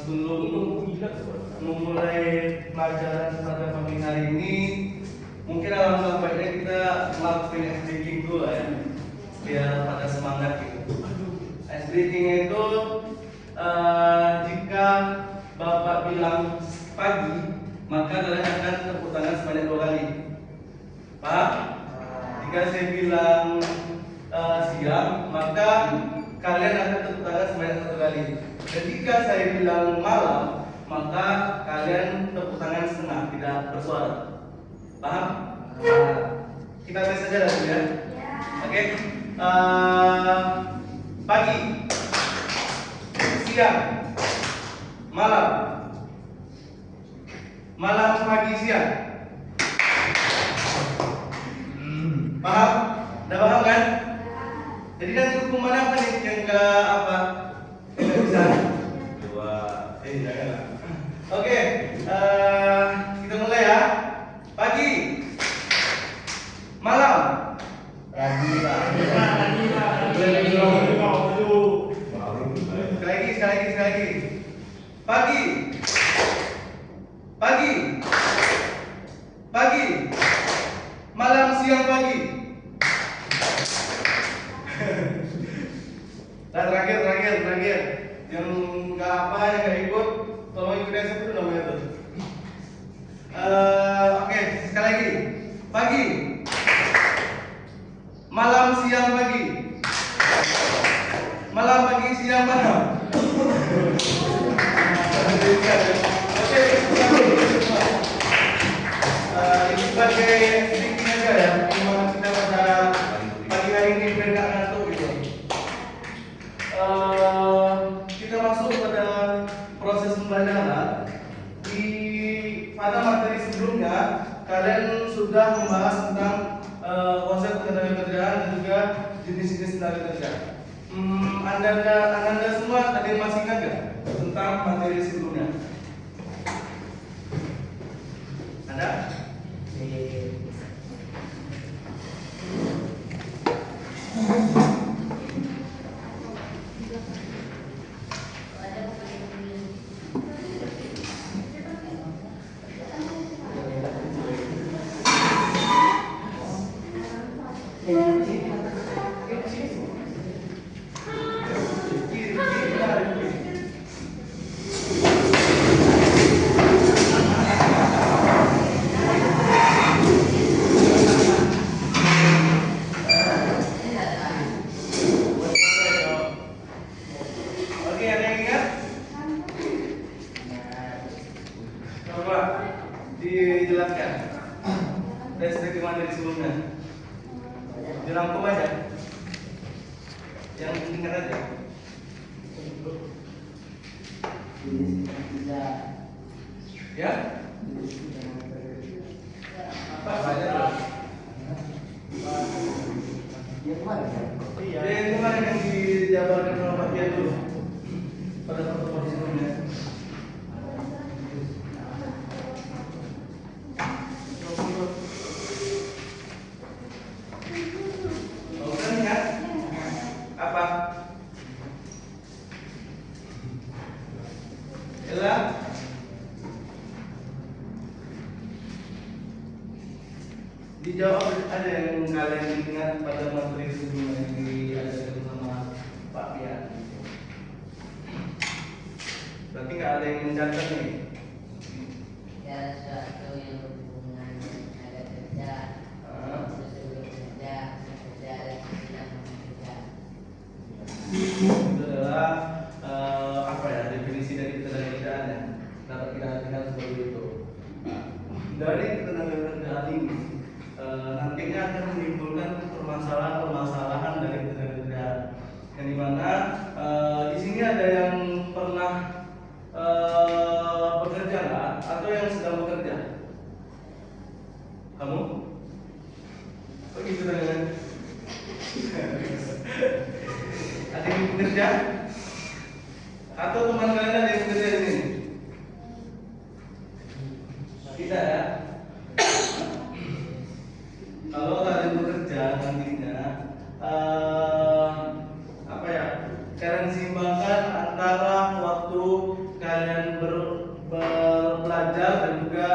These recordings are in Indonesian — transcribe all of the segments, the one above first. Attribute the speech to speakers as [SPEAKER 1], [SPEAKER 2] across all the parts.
[SPEAKER 1] Sebelum memulai pelajaran pada pagi hari ini, mungkin alangkah baiknya kita melakukan ice breaking dulu ya, biar pada semangat gitu. Ice breaking itu jika Bapak bilang pagi, maka kalian akan tepuk tangan sebanyak 2 kali. Pak, jika saya bilang siang, maka kalian akan tepuk tangan sebanyak 1 kali. Dan jika saya bilang malam, maka kalian tepuk tangan setengah, tidak bersuara. Paham? Kita tes saja dulu ya. Oke. Pagi, siang, malam, malam, pagi, siang. Paham? Udah paham kan? Jadi nanti hukuman apa nih yang ke apa? Tidak bisa. 2. Janganlah. Oke. Kita mulai ya. Pagi, malam, sekali lagi. Pagi, malam, siang, pagi. Dan terakhir, yang nggak apa, yang nggak ikut, tolong ikut yang satu namanya tuh. Oke, sekali lagi. Pagi, malam, siang, pagi. Malam, pagi, siang, malam. Oke, ini sebagai sedikit aja ya, gimana kita pada pagi hari ini biar nggak ngantuk gitu. Kita masuk pada proses pembelajaran. Pada materi sebelumnya kalian sudah membahas tentang konsep ketenagakerjaan dan juga jenis-jenis tenaga kerja. Anda semua tadi masih ingat nggak tentang materi sebelumnya? Ada? Dijelaskan dari materi sebelumnya. Dirangkum aja. Yang ingat aja. Ya? Apa saja? Yang kemarin yang dijabarkan sama Pak Kiai dulu pada pertemuan sebelumnya. Dijawab ada yang kalian ingat pada materi sebelumnya yang diajarkan sama Pak Pian. Berarti nggak ada yang mencatat nih.
[SPEAKER 2] Ya, sesuatu yang berhubungan dengan tenaga kerja, sebelum kerja, kerja dan sesudah bekerja.
[SPEAKER 1] Itu adalah apa ya, definisi dari ketenaga kerjaan ya. Dapat kita artikan seperti itu. Dari ketenaga kerjaan ini nantinya akan menimbulkan permasalahan-permasalahan dari ketenaga kerjaan. Yang dimana di sini ada yang pernah bekerja nggak, atau yang sedang bekerja? Kamu? Oh gitu kan? Ada yang bekerja? Atau teman kalian ada yang bekerja di sini? Tidak ya? Kalau kalian bekerja nantinya, apa ya? Kalian seimbangkan antara waktu kalian belajar dan juga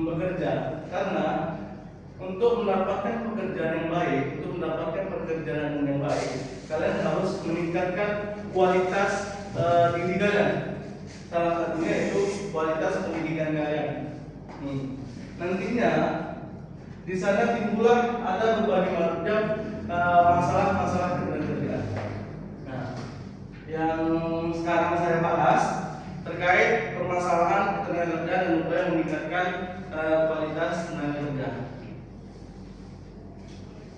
[SPEAKER 1] bekerja. Karena untuk mendapatkan pekerjaan yang baik, kalian harus meningkatkan kualitas diri kalian. Salah satunya itu kualitas pendidikan kalian. Nantinya di sana timbullah ada berbagai macam masalah-masalah ketenaga kerjaan. Nah, yang sekarang saya bahas terkait permasalahan ketenaga kerjaan dan upaya meningkatkan kualitas tenaga kerja.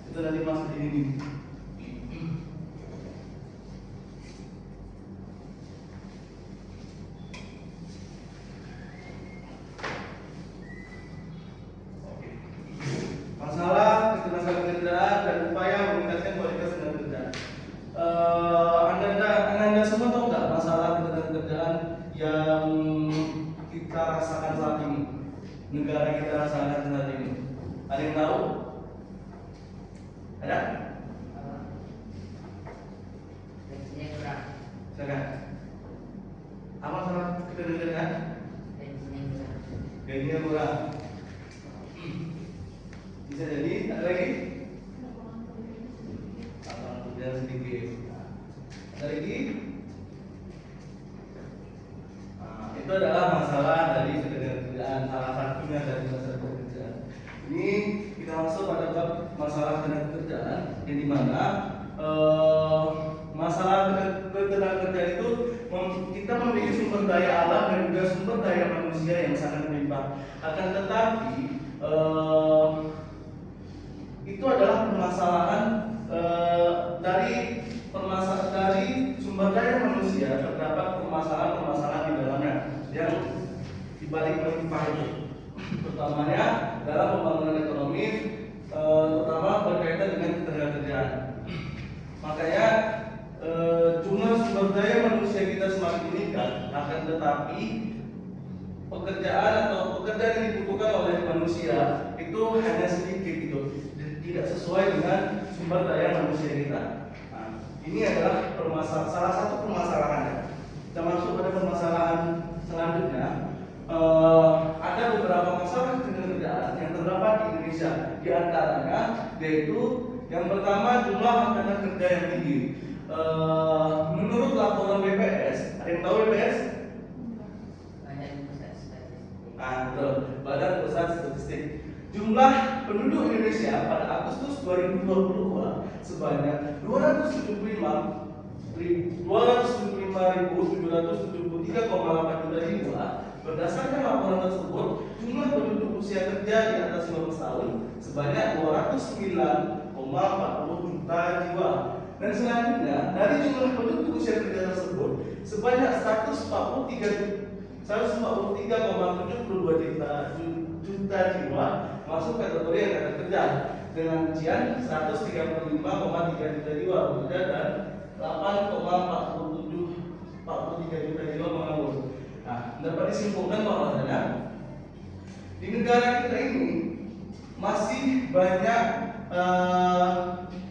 [SPEAKER 1] Itu nanti masuk di sini. Masalah ketenaga kerjaan dan upaya meningkatkan kualitas tenaga kerjaan. Anda semua tahu nggak masalah ketenaga kerjaan yang kita rasakan saat ini, negara kita rasakan saat ini? Ada yang tahu? Ada?
[SPEAKER 2] Gajinya kurang.
[SPEAKER 1] Silakan. Apa masalah ketenaga kerjaan? Gajinya kurang. Bisa jadi, ada lagi? Lapangan pekerjaan sedikit. Ada lagi? Itu adalah masalah dari ketenaga kerjaan, salah satunya dari masalah pekerjaan. Ini kita masuk pada bab masalah ketenaga kerjaan, yang dimana masalah ketenaga kerjaan itu kita memiliki sumber daya alam dan juga sumber daya manusia yang sangat melimpah. Akan tetapi itu adalah permasalahan dari sumber daya manusia, terdapat permasalahan-permasalahan di dalamnya yang dibalik melimpah itu. Utamanya dalam pembangunan ekonomi, terutama berkaitan dengan ketenaga kerjaan. Makanya jumlah sumber daya manusia kita semakin meningkat, akan tetapi pekerjaan yang dibutuhkan oleh manusia itu hanya sedikit gitu, tidak sesuai dengan sumber daya manusia kita. Nah, ini adalah salah satu permasalahannya. Kita masuk pada permasalahan selanjutnya. Ada beberapa masalah ketenaga kerjaan yang terdapat di Indonesia. Di antaranya yaitu yang pertama, jumlah tenaga kerja yang tinggi. Menurut laporan BPS, ada yang tahu BPS? Betul, Badan Pusat Statistik. Jumlah penduduk Indonesia pada Agustus 2022 sebanyak 275.773,8 juta jiwa. Berdasarkan laporan tersebut, jumlah penduduk usia kerja di atas 15 tahun sebanyak 209,40 juta jiwa. Dan selanjutnya, dari jumlah penduduk usia kerja tersebut sebanyak 143,72 juta jiwa masuk kategori angkatan kerja dengan rincian 135,3 juta jiwa bekerja dan 8,43 juta jiwa menganggur. Nah, dapat disimpulkan bahwasanya di negara kita ini masih banyak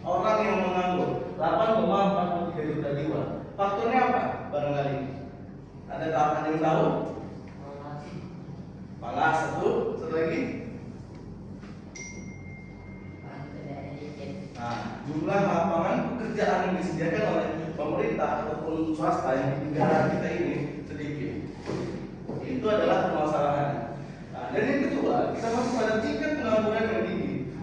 [SPEAKER 1] orang yang menganggur, 8,43 juta jiwa. Faktornya apa? Barangkali ada yang tahu? Malas. Satu lagi. yang disediakan oleh pemerintah ataupun swasta yang di negara kita ini sedikit. Itu adalah permasalahannya. Nah, dan yang kedua, kita masuk pada tingkat pengangguran yang tinggi.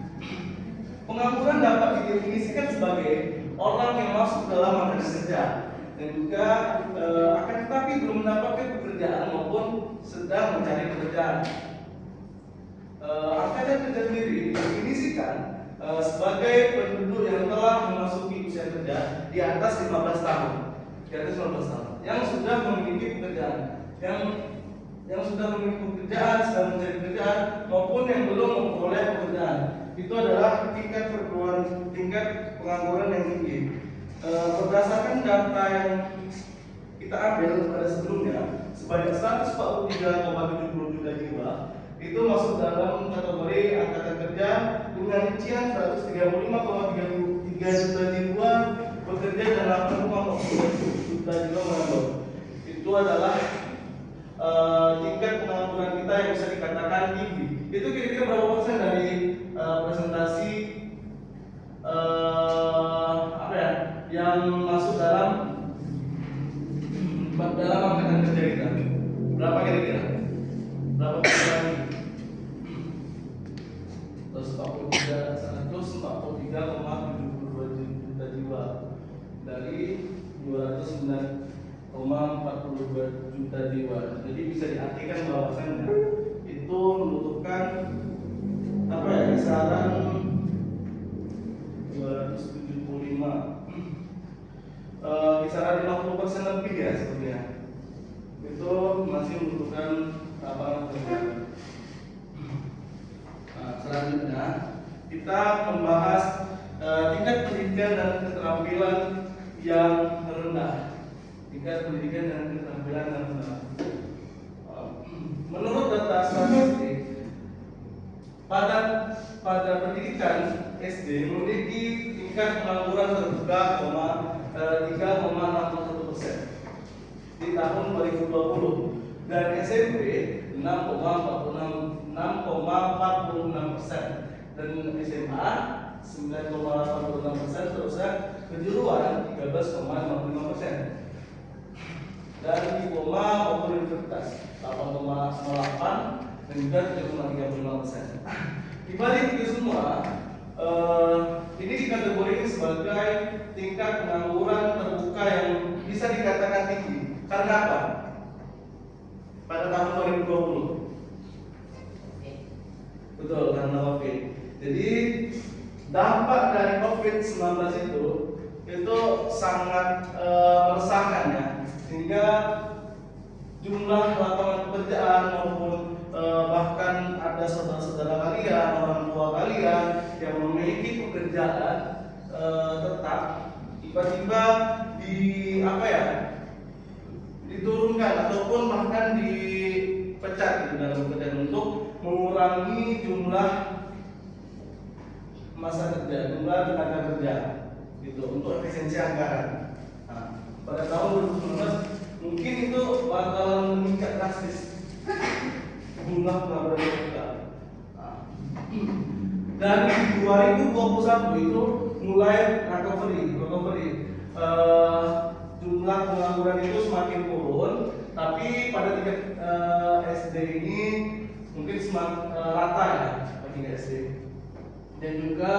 [SPEAKER 1] Pengangguran dapat didefinisikan sebagai orang yang masuk dalam angkatan kerja dan juga akan tetapi belum mendapatkan pekerjaan maupun sedang mencari pekerjaan. Angkatan kerja sendiri didefinisikan sebagai penduduk yang telah memasuki usia kerja di atas 15 tahun, yang sudah memiliki pekerjaan, yang sudah memiliki pekerjaan, sedang mencari pekerjaan, maupun yang belum memperoleh pekerjaan. Itu adalah tingkat pengangguran yang tinggi. Berdasarkan data yang kita ambil pada sebelumnya, sebanyak 143,70 juta jiwa itu masuk dalam kategori angkatan kerja dengan rincian 135,33 juta jiwa bekerja dan 8,40 juta jiwa menganggur. Itu adalah tingkat pengangguran kita yang bisa dikatakan tinggi. Itu kira-kira berapa persen dari presentasi yang masuk dalam angkatan kerja kita? Berapa kira-kira? Berapa persen? 143,72 juta jiwa dari 209,42 juta jiwa. Jadi bisa diartikan bahwasannya itu membutuhkan kisaran 275, kisaran 50% lebih ya sebenarnya. Itu masih membutuhkan lapangan kerja. Selanjutnya kita membahas tingkat pendidikan dan keterampilan yang rendah. Menurut data statistik, pada pendidikan SD memiliki tingkat pengangguran terbuka 3,61% di tahun 2020 dan SMP 6,46% dan SMA 9,86%, terusnya kejuruan 13,55%. Dan diploma maupun universitas 8,08 dan juga 7,35%. Di balik itu semua, ini dikategorikan sebagai tingkat pengangguran terbuka yang bisa dikatakan tinggi. Karena apa? Pada tahun 2020. Betul, karena COVID. Jadi dampak dari COVID-19 itu sangat meresahkan ya, sehingga jumlah lapangan pekerjaan maupun bahkan ada saudara-saudara kalian, orang tua kalian yang memiliki pekerjaan tetap tiba-tiba diturunkan ataupun bahkan dipecat gitu dalam pekerjaan untuk mengurangi jumlah masa kerja, jumlah tenaga kerja gitu untuk efisiensi anggaran. Nah, pada tahun 2019 mungkin itu bakalan meningkat drastis jumlah pengangguran kita. Nah, dan di 2021 itu mulai recovery. Jumlah pengangguran itu semakin turun, tapi pada tingkat SD ini mungkin semakin rata ya pada tingkat SD. Dan juga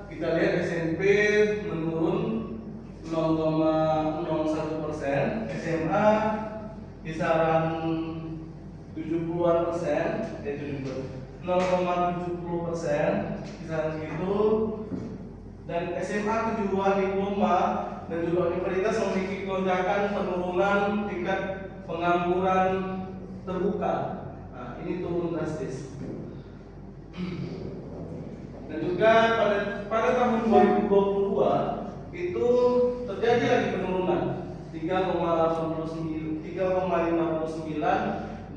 [SPEAKER 1] kita lihat SMP menurun 0,01%, SMA kisaran 70-an%, 0,70% kisaran segitu, dan SMA kejuruan diploma dan juga universitas memiliki lonjakan penurunan tingkat pengangguran terbuka. Nah, ini turun drastis. Dan juga pada tahun 2022 itu terjadi lagi penurunan 3,59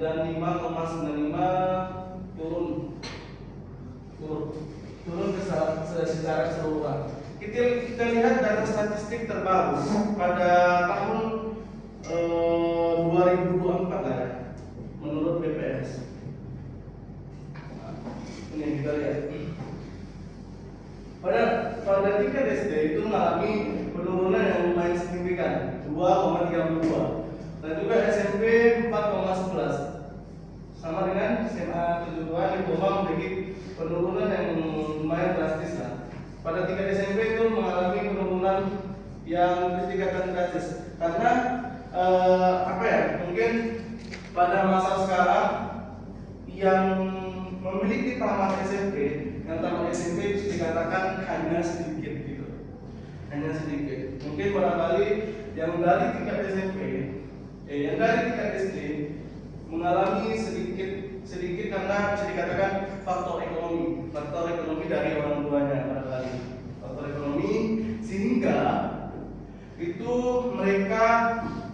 [SPEAKER 1] dan 5,95 turun secara keseluruhan. Kita lihat data statistik terbaru pada tahun 2024 ya, menurut BPS. Ini kita lihat. Pada tingkat SD itu mengalami penurunan yang lumayan signifikan 2,32, dan juga SMP 4,11, sama dengan SMA kejuruan di Boma memiliki penurunan yang lumayan drastis lah. Pada tingkat SMP itu mengalami penurunan yang dikatakan drastis karena mungkin pada masa sekarang yang memiliki tamat SMP, yang tamat SMP bisa dikatakan hanya sedikit gitu, hanya sedikit. Mungkin barangkali yang dari tingkat SMP, yang dari tingkat SD mengalami sedikit karena bisa dikatakan faktor ekonomi dari orang tuanya barangkali, faktor ekonomi, sehingga itu mereka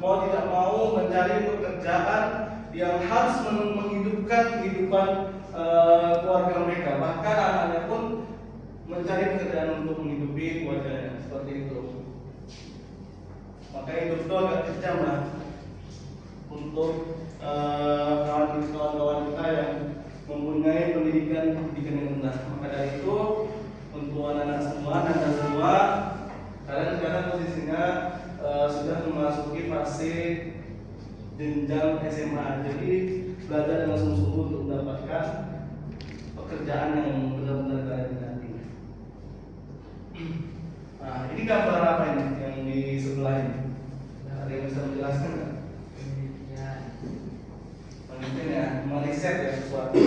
[SPEAKER 1] mau tidak mau mencari pekerjaan yang harus menghidupkan kehidupan keluarga mereka, bahkan anaknya pun mencari pekerjaan untuk menghidupi keluarganya, seperti itu. Maka hidup itu agak kejam lah untuk kawan-kawan kita yang mempunyai pendidikan yang rendah. Maka dari itu untuk anak-anak semua, kalian sekarang posisinya sudah memasuki fase jenjang SMA, jadi belajar dengan sungguh-sungguh untuk mendapatkan pekerjaan yang benar-benar kalian minati. Nah, ini gambar apa ini yang di sebelah ini? Ada yang bisa menjelaskan nggak? Penelitian ya, meriset ya sesuatu.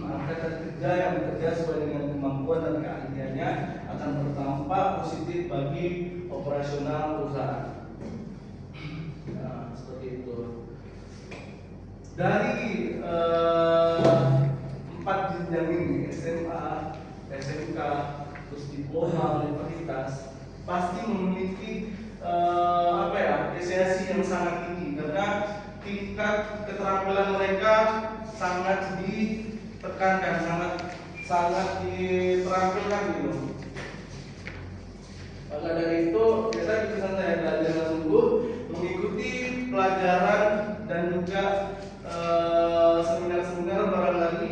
[SPEAKER 1] Angkatan kerja yang bekerja sesuai dengan kemampuan dan keahliannya akan berdampak positif bagi operasional perusahaan. Nah, seperti itu. Dari 4 jenjang ini, SMA, SMK, terus diploma, universitas, pasti memiliki apresiasi yang sangat tinggi karena tingkat keterampilan mereka sangat ditekankan, sangat diterampilkan gitu. Maka dari itu kita bisa saya belajar sungguh, mengikuti pelajaran dan juga seminar-seminar barangkali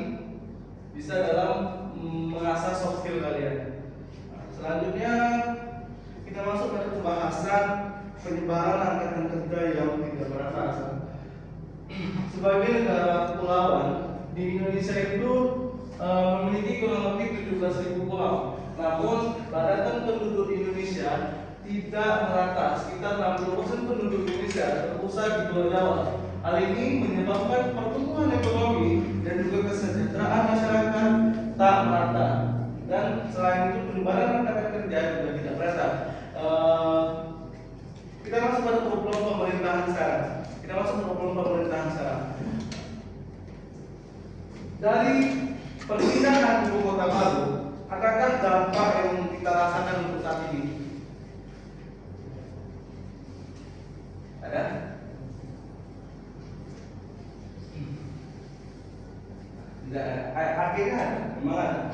[SPEAKER 1] bisa dalam mengasah soft skill kalian. Selanjutnya kita masuk pada pembahasan penyebaran angkatan kerja yang tidak merata. Sebagai negara kepulauan, di Indonesia itu memiliki kurang lebih 17.000 pulau. Namun padatan penduduk Indonesia tidak merata. Sekitar 60% penduduk Indonesia terpusat di Pulau Jawa. Hal ini menyebabkan pertumbuhan ekonomi dan juga kesejahteraan masyarakat tak merata. Dan selain itu penyebaran angkatan kerja juga tidak merata. Kita masuk pada problem pemerintahan sekarang. Dari perpindahan ibu kota baru, adakah dampak yang kita rasakan untuk saat ini? Ada? Tidak. Akhirnya ada, memang ada.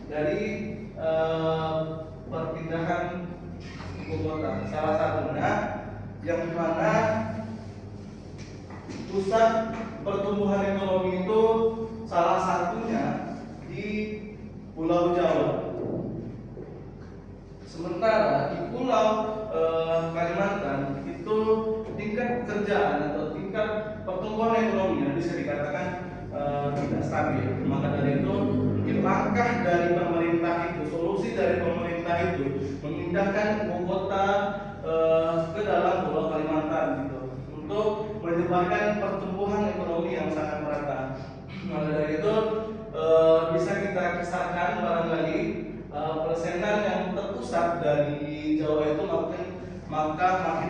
[SPEAKER 1] Dari perpindahan ibu kota, salah satunya yang mana pusat pertumbuhan ekonomi itu salah satunya di Pulau Jawa. Sementara di Pulau Kalimantan itu tingkat pekerjaan atau tingkat pertumbuhan ekonominya bisa dikatakan tidak stabil. Maka dari itu langkah dari pemerintah itu, solusi dari pemerintah itu memindahkan ibu kota ke dalam Pulau Kalimantan gitu, untuk menyebarkan pertumbuhan ekonomi yang sangat merata. Maka dari itu bisa kita kisahkan barangkali persenan yang terpusat dari Jawa itu makin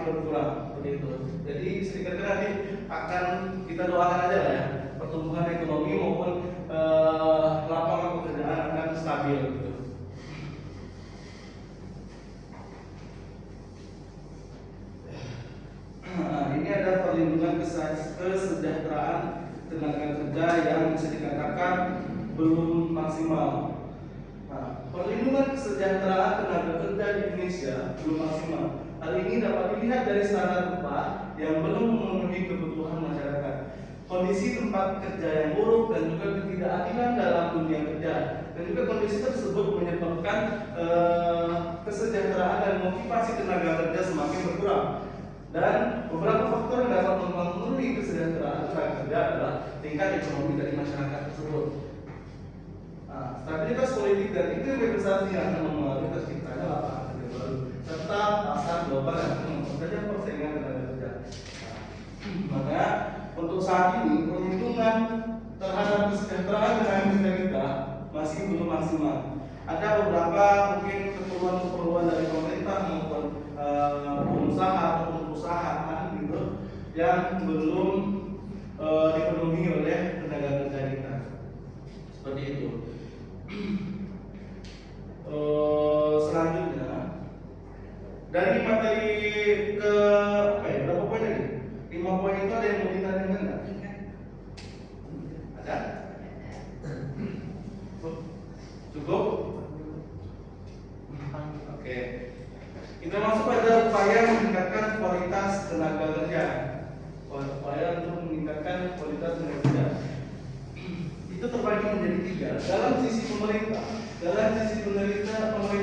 [SPEAKER 1] berkurang seperti itu. Jadi sedikit nanti akan kita doakan aja lah ya, pertumbuhan ekonomi maupun lapangan pekerjaan akan stabil gitu. Nah, ini ada perlindungan kesejahteraan tenaga kerja yang bisa dikatakan belum maksimal. Nah, perlindungan kesejahteraan tenaga kerja di Indonesia belum maksimal. Hal ini dapat dilihat dari standar upah yang belum memenuhi kebutuhan masyarakat, kondisi tempat kerja yang buruk, dan juga ketidakadilan dalam dunia dunia kerja. Dan juga kondisi tersebut menyebabkan kesejahteraan dan motivasi tenaga kerja semakin berkurang. Dan beberapa faktor yang dapat mempengaruhi kesejahteraan tenaga kerja adalah tingkat ekonomi dari masyarakat tersebut. Stabilitas politik dan iklim investasi yang akan mempengaruhi terciptanya lapangan kerja baru, serta pasar global yang akan memperkeruh persaingan tenaga kerja. Maka untuk saat ini perlindungan terhadap kesejahteraan tenaga kerja kita masih belum maksimal. Ada beberapa mungkin keperluan dari pemerintah maupun pengusaha ataupun perusahaan gitu yang belum dipenuhi oleh tenaga kerja kita. Seperti itu. Selanjutnya dari materi ke berapa poin lagi? 5 poin itu ada yang mau ditanyakan nggak? Ada? Cukup? Oke. Kita masuk pada upaya meningkatkan kualitas tenaga kerja. Upaya untuk meningkatkan kualitas tenaga kerja itu terbagi menjadi 3. Dalam sisi pemerintah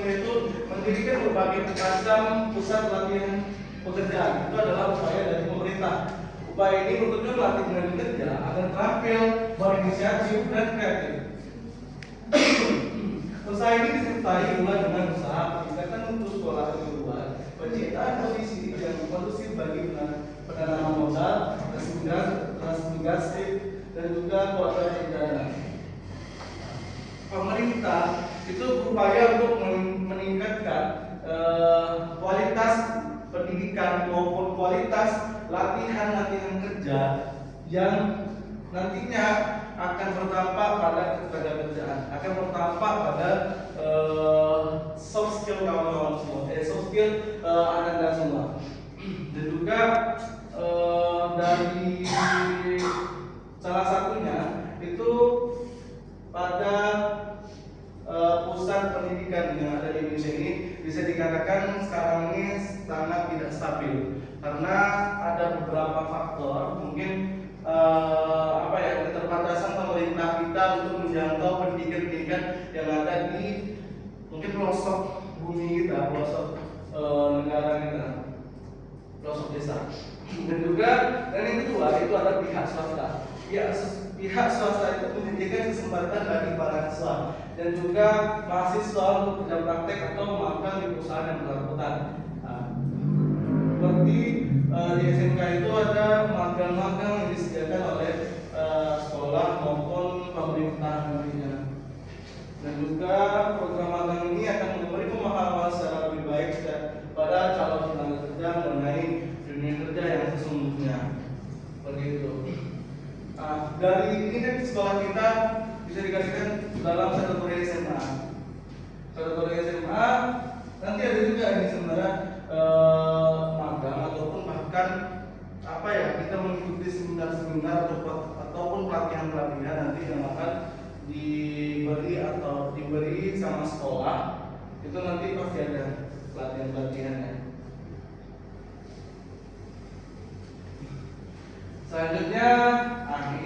[SPEAKER 1] itu mendirikan berbagai macam pusat latihan pekerjaan. Itu adalah upaya dari pemerintah. Upaya ini bertujuan melatih tenaga kerja agar terampil, berinisiatif dan kreatif. Usaha ini disertai pula dengan usaha peningkatan mutu sekolah kejuruan, penciptaan kondisi yang kondusif bagi penanaman modal, transmigrasi, dan juga kualitas dana. Pemerintah itu berupaya untuk meningkatkan kualitas pendidikan maupun kualitas latihan kerja yang nantinya akan berdampak pada ketenagakerjaan, akan berdampak pada soft skill kawan-kawan semua, soft skill Anda semua. Dan juga dari salah satunya itu pada pusat pendidikan yang ada di Indonesia ini bisa dikatakan sekarang ini sangat tidak stabil karena ada beberapa faktor, mungkin keterbatasan pemerintah kita untuk menjangkau pendidikan yang ada di mungkin pelosok bumi kita, pelosok negara kita, pelosok desa. Dan yang kedua itu ada pihak swasta. Pihak swasta itu menyediakan kesempatan bagi para siswa dan juga mahasiswa untuk kerja praktek atau magang di perusahaan yang bersangkutan. Seperti di SMK itu ada magang-magang yang disediakan oleh sekolah maupun pemerintah nantinya. Dan juga program magang ini akan memberi pemahaman secara lebih baik pada calon tenaga kerja mengenai dunia kerja yang sesungguhnya. Seperti itu. Dari ini kan sekolah kita bisa dikasihkan dalam kategori SMA. Kategori SMA nanti ada juga ini sebenarnya magang ataupun bahkan kita mengikuti seminar-seminar ataupun pelatihan-pelatihan nanti yang akan diberi sama sekolah. Itu nanti pasti ada pelatihan-pelatihannya. Selanjutnya,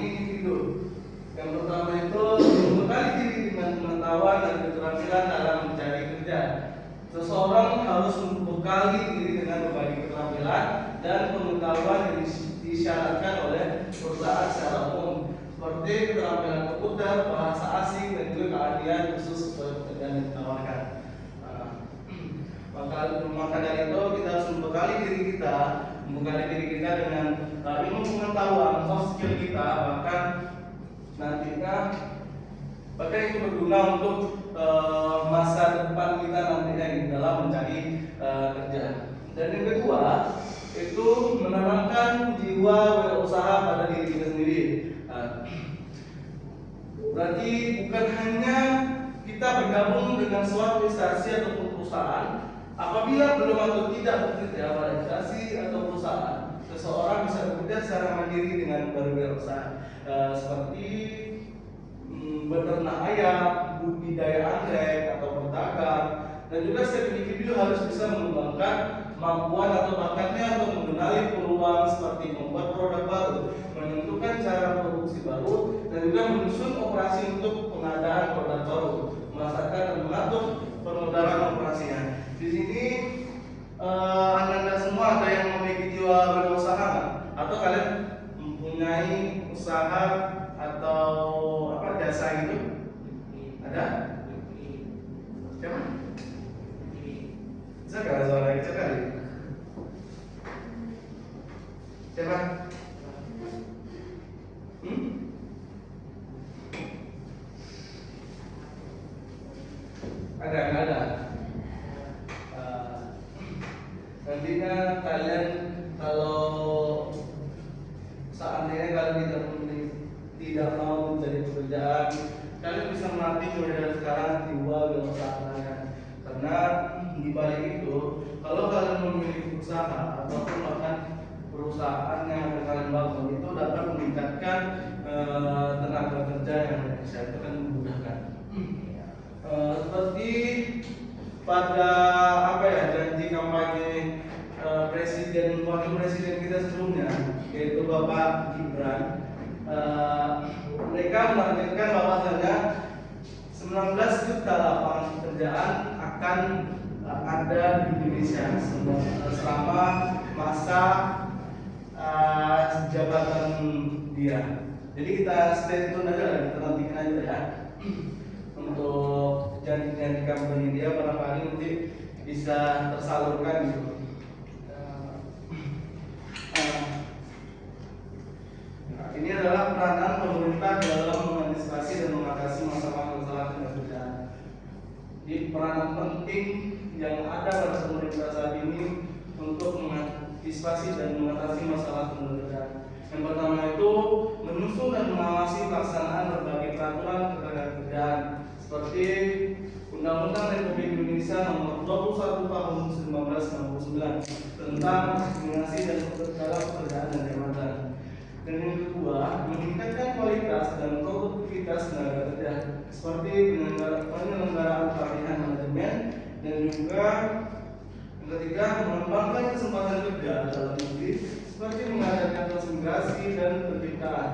[SPEAKER 1] ini dulu. Yang pertama itu membekali diri dengan pengetahuan dan keterampilan dalam mencari kerja. Seseorang harus membekali diri dengan berbagai keterampilan dan pengetahuan yang disyaratkan oleh perusahaan secara umum, seperti keterampilan komputer, bahasa asing, dan juga keahlian khusus sesuai pekerjaan yang ditawarkan. Maka dari itu kita harus membekali diri kita dengan ilmu pengetahuan, soft skill kita, bahkan itu berguna untuk masa depan kita nantinya dalam mencari kerja. Dan yang kedua itu menanamkan jiwa wirausaha pada diri kita sendiri. Berarti bukan hanya kita bergabung dengan suatu instansi ataupun perusahaan. Apabila belum atau tidak bekerja pada instansi atau perusahaan, seseorang bisa bekerja secara mandiri dengan berwirausaha, seperti beternak ayam, budidaya anggrek atau berdagang. Dan juga setiap individu harus bisa mengembangkan kemampuan atau bakatnya untuk mengenali peluang seperti membuat produk baru, menentukan cara produksi baru, dan juga menyusun operasi untuk pengadaan produk baru, melaksanakan dan mengatur pemodalan operasinya. Di sini Anda semua ada yang memiliki jiwa berwirausaha nggak? Atau kalian mempunyai usaha atau apa jasa itu? Ada? Siapa? Bisa nggak suara kecil kali? Siapa? Ada nggak ada? Nantinya kalian kalau seandainya kalian tidak mau menjadi pekerjaan, kalian bisa melatih mulai dari sekarang jiwa wirausaha. Karena di balik itu, kalau kalian memiliki usaha ataupun bahkan perusahaan yang akan kalian bangun itu dapat meningkatkan tenaga kerja yang bisa itu kan memudahkan. Seperti pada apa ya janji kampanye presiden wakil presiden kita sebelumnya yaitu Bapak Gibran, mereka menargetkan bahwasanya 19 juta lapangan pekerjaan akan ada di Indonesia selama masa jabatan dia. Jadi kita stay tune aja, kita nantikan aja ya untuk janji-janji kampanye dia barangkali nanti bisa tersalurkan gitu. Ini adalah peranan pemerintah dalam mengantisipasi dan mengatasi masalah-masalah kerjaan. Di peranan penting yang ada pada pemerintah saat ini untuk mengantisipasi dan mengatasi masalah kerjaan. Yang pertama itu menyusun dan mengawasi pelaksanaan berbagai peraturan ketenagakerjaan seperti Undang-Undang Republik Indonesia Nomor 21 Tahun 1999 tentang diskriminasi dan dalam pekerjaan dan jabatan. Dan yang kedua, meningkatkan kualitas dan produktivitas tenaga kerja seperti penyelenggaraan pelatihan manajemen, dan juga yang ketiga mengembangkan kesempatan kerja dalam negeri seperti mengadakan transmigrasi dan penciptaan.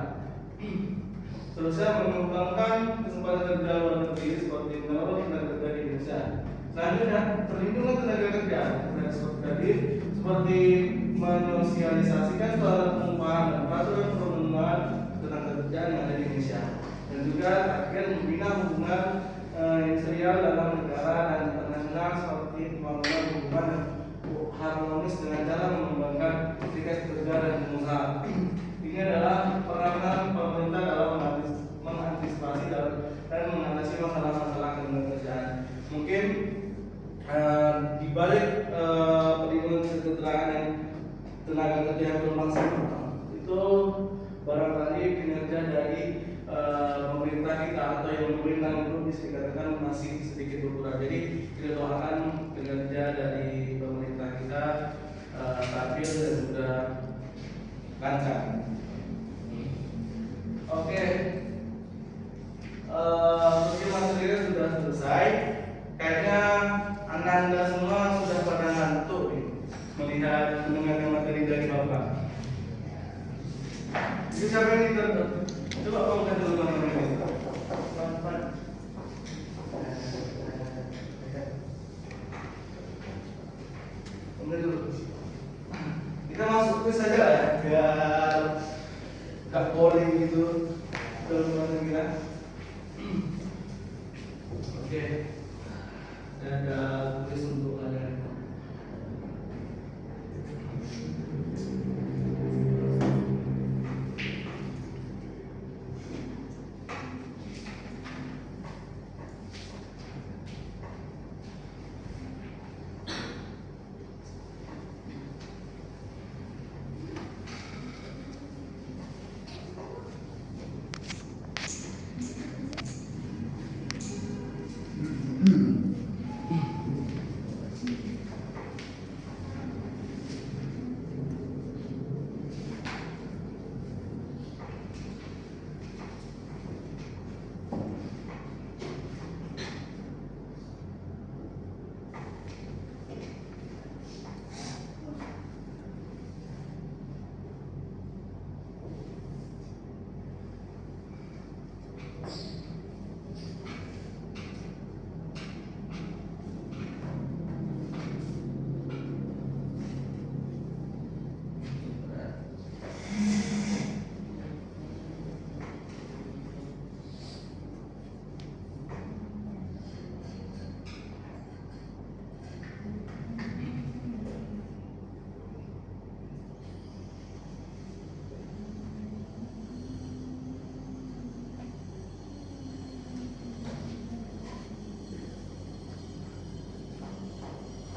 [SPEAKER 1] Seterusnya mengembangkan kesempatan kerja luar negeri seperti menurut tenaga kerja di Indonesia. Selanjutnya perlindungan tenaga kerja seperti menyosialisasikan peraturan pengupahan dan peraturan perlindungan tenaga kerja yang ada di Indonesia, dan juga akhir membina hubungan industrial dalam negara dan internasional seperti pembangunan hubungan harmonis dengan cara mengembangkan serikat kerja dan pengusaha. Ini adalah peranan pemerintah dalam mengantisipasi dan mengatasi masalah-masalah ketenagakerjaan. Mungkin di balik perlindungan keterangan dan tenaga kerja yang belum maksimal itu barangkali kinerja dari pemerintah kita atau yang pemerintah itu bisa dikatakan masih sedikit berkurang. Jadi kita doakan kinerja dari pemerintah kita stabil dan juga lancar. Oke, mungkin materinya sudah selesai. Kayaknya anda semua sudah pada ngantuk nih melihat mendengarkan materi dari Bapak. Jadi siapa yang diterima? Coba kamu kan dulu ini. Ambil dulu. Kita masuk ke saja ya, biar gak boring gitu. Teman-teman kita. Oke. Ada tulis untuk kalian.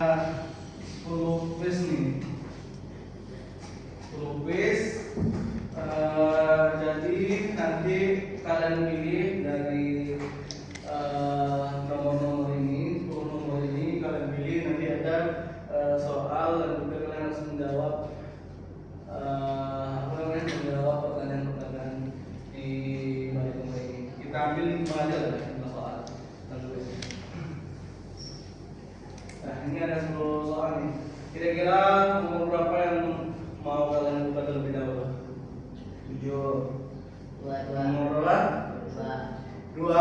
[SPEAKER 1] 10 quiz nih. 10 quiz. Jadi nanti kalian pilih dari nomor-nomor ini, 10 nomor ini kalian pilih, nanti ada soal dan juga kalian harus menjawab menjawab pertanyaan-pertanyaan di balik nomor ini. Kita ambil 5 aja lah, 5 soal. Nah, ini ada 10 soal nih. Kira-kira nomor berapa yang mau kalian buka terlebih dahulu? 7. Nomor berapa? 2.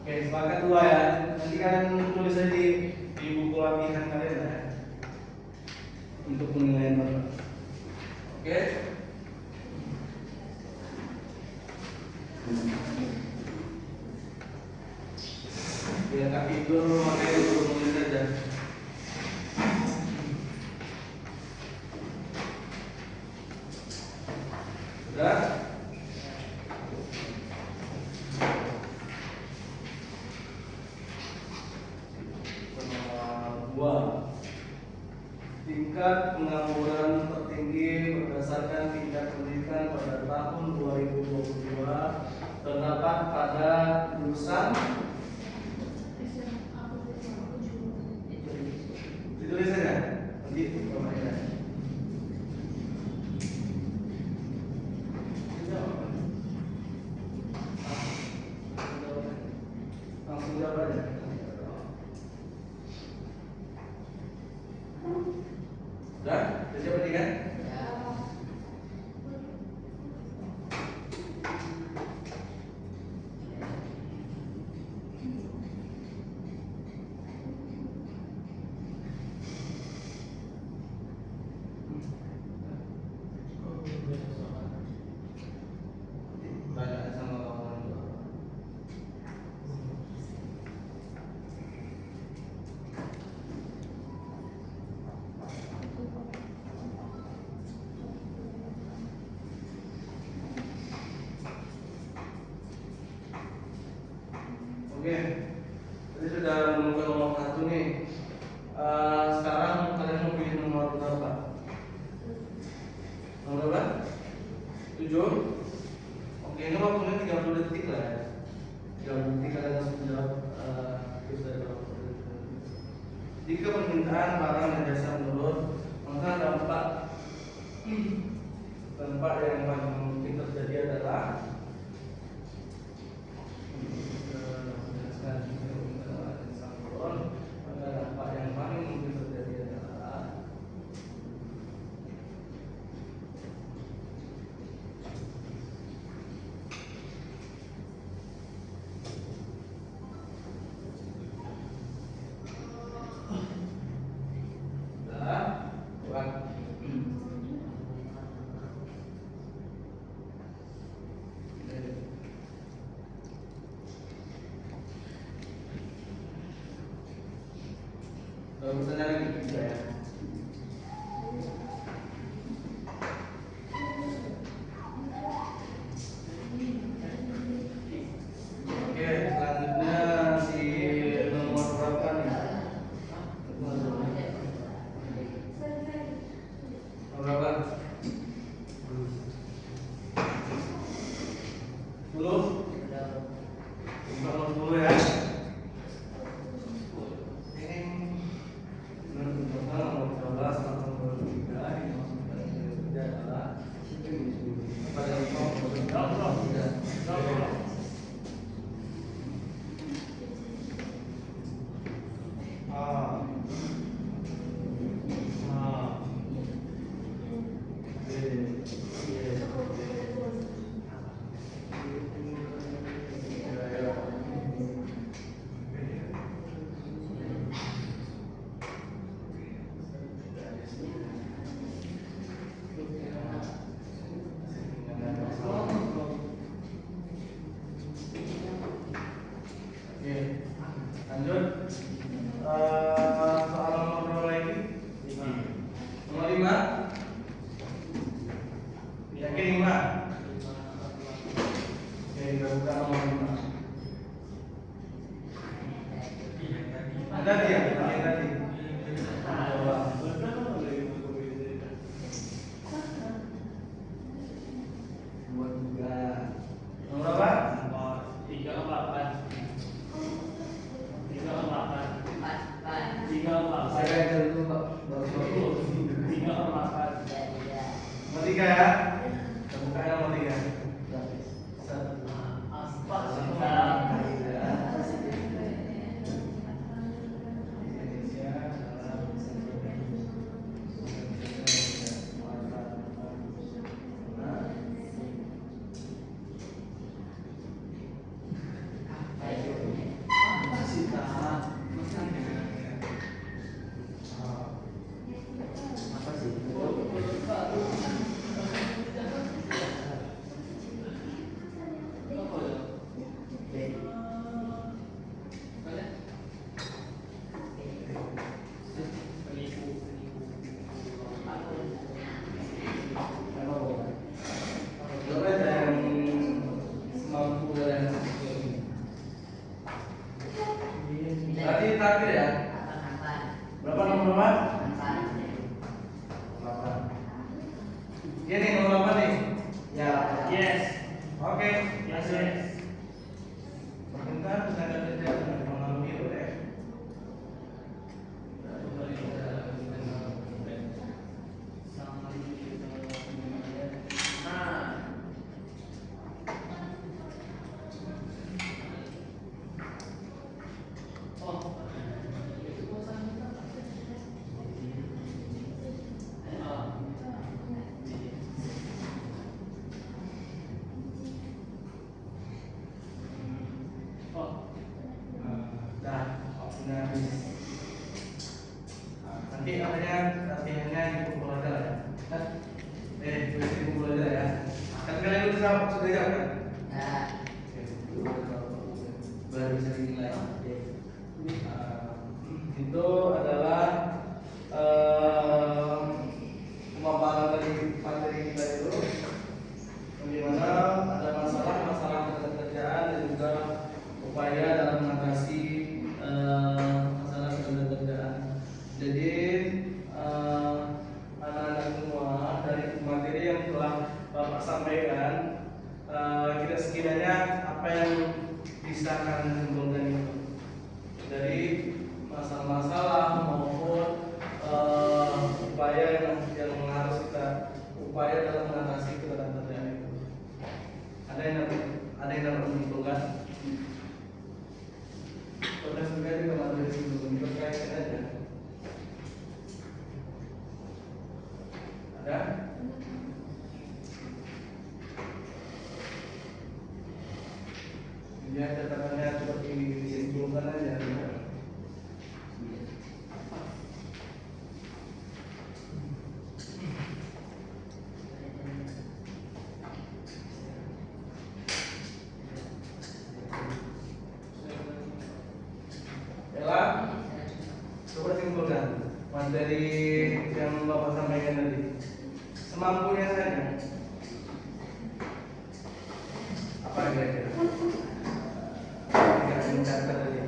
[SPEAKER 1] Oke, sepakat 2 ya. Nanti kalian tulis aja di buku latihan kalian ya, untuk penilaian Bapak. Oke. Biar nggak tidur, makanya dulu nulis aja. Sudah? Nomor 2. Tingkat pengangguran tertinggi berdasarkan tingkat pendidikan pada tahun 2022 terdapat pada jurusan. Ditulis saja. Nanti permainan. Langsung jawab aja. Sudah? Sudah siap tadi kan? Tanya sama kawan tua. Oke, tadi sudah menemukan nomor 1 nih. Sekarang kalian mau pilih nomor berapa? Nomor berapa? 7. Oke, ini waktunya 30 detik lah ya. 30 detik kalian harus menjawab quiz dari Bapak. Jika permintaan barang dan jasa menurun, maka dampak yang paling mungkin terjadi adalah dampak yang paling mungkin terjadi adalah bertanya lagi bisa ya. Oke, selanjutnya si nomor berapa nih? Nomor berapa? 10? Nomor 10 ya. Lanjut. Soal nomor berapa lagi? 5. Nomor 5. Yakin 5? Oke, kita buka nomor 5. Tadi ya? Tadi. Coba yang mampu dan berarti terakhir ya. Berapa nomor berapa? 8. Ini nomor 8 nih. Ya.
[SPEAKER 3] Yes.
[SPEAKER 1] Oke.
[SPEAKER 3] Yes, yes.
[SPEAKER 1] Permintaan tenaga kerja dengan pengaruhi oleh dah waktunya habis. Nanti latihannya dipukul aja lah ya. Dipukul aja ya. Kan kalian sudah jawab kan? Baru bisa dinilai. Itu adalah pemaparan dari materi kita itu, bagaimana ada masalah kerjaan dan juga upaya dalam mengatasi masalah kerjaan. Jadi anak-anak semua dari materi yang telah Bapak sampaikan, kita sekiranya apa yang bisa kalian simpulkan itu dari masalah-masalah maupun upaya yang harus kita upaya dalam mengatasi kerjaan itu. Ada yang dapat menyimpulkan? Sudah juga materi sebelum itu kaitkan aja. Ada? Ya, catatannya seperti ini disimpulkan aja. Ella, coba simpulkan materi yang Bapak sampaikan tadi. Semampunya saja. Apa kira-kira? Yang mencatat tadi.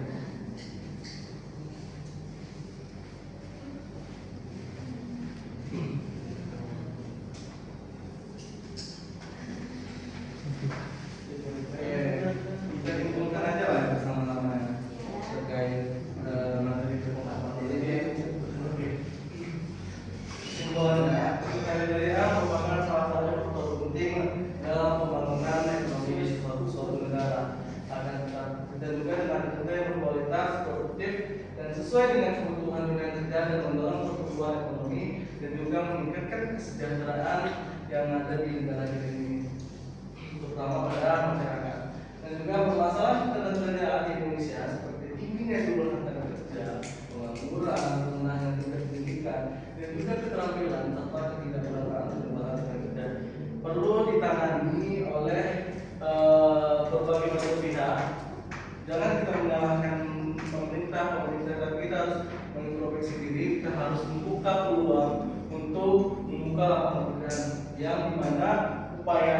[SPEAKER 1] Kita simpulkan aja lah bersama-sama terkait materi pemaparan. Jadi simbolnya dari merupakan salah satu faktor penting dalam pembangunan ekonomi suatu negara. Dan juga dengan kerja yang berkualitas, produktif, dan sesuai dengan kebutuhan dunia kerja dan mendorong pertumbuhan ekonomi dan juga meningkatkan kesejahteraan yang ada di negara kita ini, terutama pada masyarakat. Dan juga bermasalah ketentuan di Indonesia seperti tingginya jumlah tenaga kerja, pengangguran, renahnya tingkat pendidikan, dan juga keterampilan serta ketidakberdayaan tenaga kerja perlu ditangani oleh berbagai macam pihak. Jangan kita menyalahkan pemerintah, tapi kita harus mengintrospeksi diri. Kita harus membuka peluang untuk membuka lapangan pekerjaan yang dimana upaya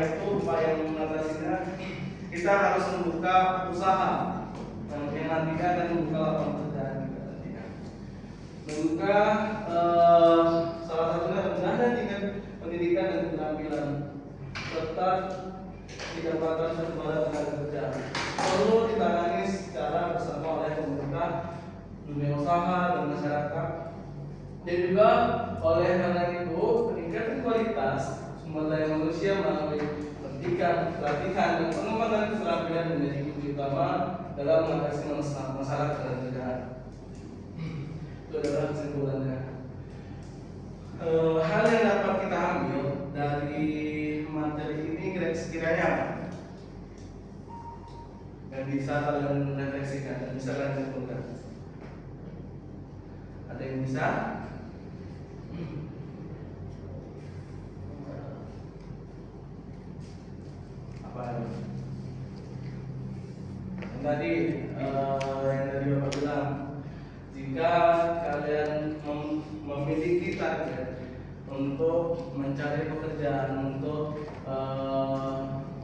[SPEAKER 1] yang mengatasinya kita harus membuka usaha yang nantinya akan membuka lapangan pekerjaan juga nantinya. Dan juga salah satunya rendah tingkat pendidikan dan keterampilan serta tidak batas terbatas tenaga kerja perlu ditangani secara bersama oleh pemerintah, dunia usaha dan masyarakat, dan juga oleh karena itu peningkatan kualitas sumber daya manusia melalui pendidikan, pelatihan, dan pengembangan keterampilan menjadi kunci utama dalam mengatasi masalah kerjaan. Itu adalah kesimpulannya. Hal yang dapat kita ambil dari materi ini sekiranya apa? Yang bisa kalian refleksikan dan bisa kalian simpulkan. Ada yang bisa? Apa? tadi yang tadi Bapak bilang, jika kalian memiliki target untuk mencari pekerjaan, untuk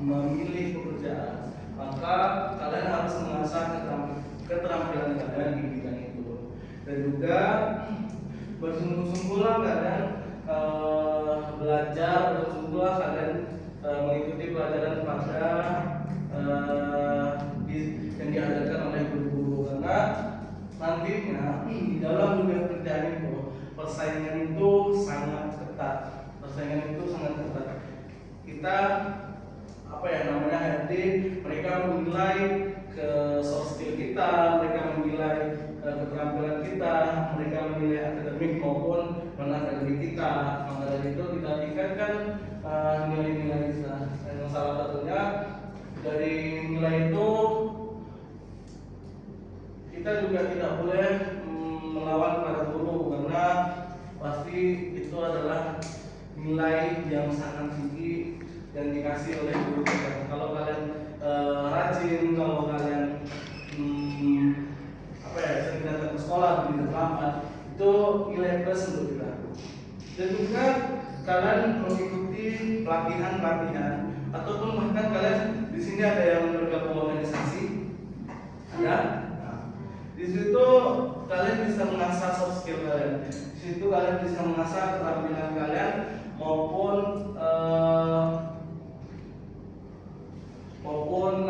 [SPEAKER 1] memilih pekerjaan, maka kalian harus mengasah keterampilan kalian di bidang itu, dan juga bersungguh-sungguhlah kalian belajar, bersungguhlah kalian mengikuti pelajaran pada yang diajarkan oleh guru-guru, karena nantinya di dalam dunia kerjaan itu persaingan itu sangat ketat. Kita namanya HRD, mereka menilai ke soft skill kita, mereka menilai keterampilan kita, mereka menilai akademik maupun non akademik kita. Maka dari itu kita tingkatkan nilai-nilai kita. Dan salah satunya dari nilai itu kita juga tidak boleh melawan para guru, karena pasti itu adalah nilai yang sangat tinggi yang dikasih oleh guru kita. Kalau kalian rajin, kalau kalian sering datang ke sekolah, tidak terlambat, itu nilai plus untuk kita. Dan juga kalian mengikuti pelatihan ataupun bahkan kalian di sini ada yang bergabung organisasi, ada. Nah, di situ kalian bisa mengasah soft skill kalian. Di situ kalian bisa mengasah keterampilan kalian maupun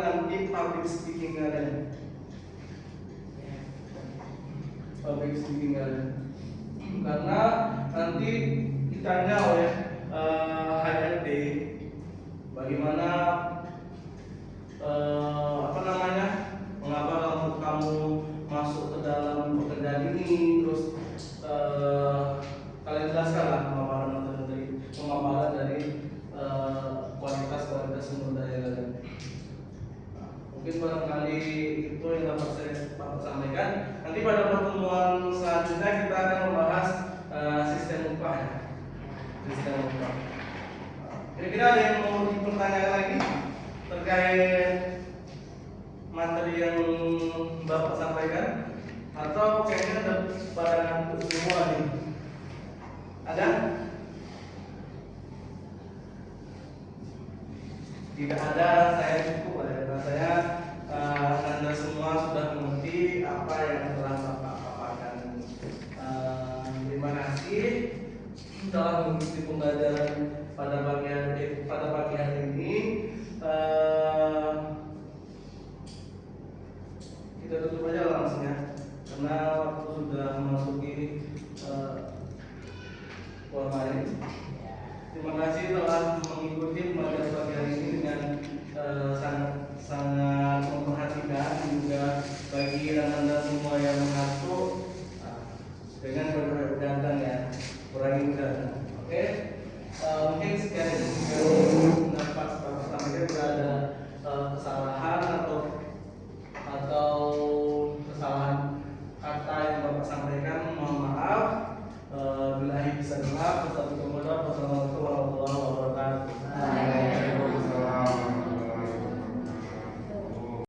[SPEAKER 1] nanti public speaking kalian. Karena nanti ditanya oleh HRD bagaimana mengapa kamu masuk ke dalam pekerjaan ini, terus kalian jelaskanlah pemaparan dari kualitas sumber daya kalian. Mungkin barangkali itu yang dapat saya sampaikan. Nanti pada pertemuan selanjutnya kita akan membahas sistem upah ya. Sistem upah. Kira-kira ada yang mau dipertanyakan lagi terkait materi yang Bapak sampaikan? Atau kayaknya ada pada ngantuk semua nih? Ada? Jika ada, saya cukup ya. Karena saya Anda semua sudah mengerti apa yang telah Bapak paparkan. Terima kasih telah mengikuti pembelajaran pada pagi hari ini. Kita tutup aja langsung ya, karena waktu sudah memasuki waktu. Terima kasih telah mengikuti pembelajaran pagi hari ini dengan sangat memperhatikan, juga bagi Anda semua yang mengatur dengan beberapa datang ya, kurangi begadang. Oke.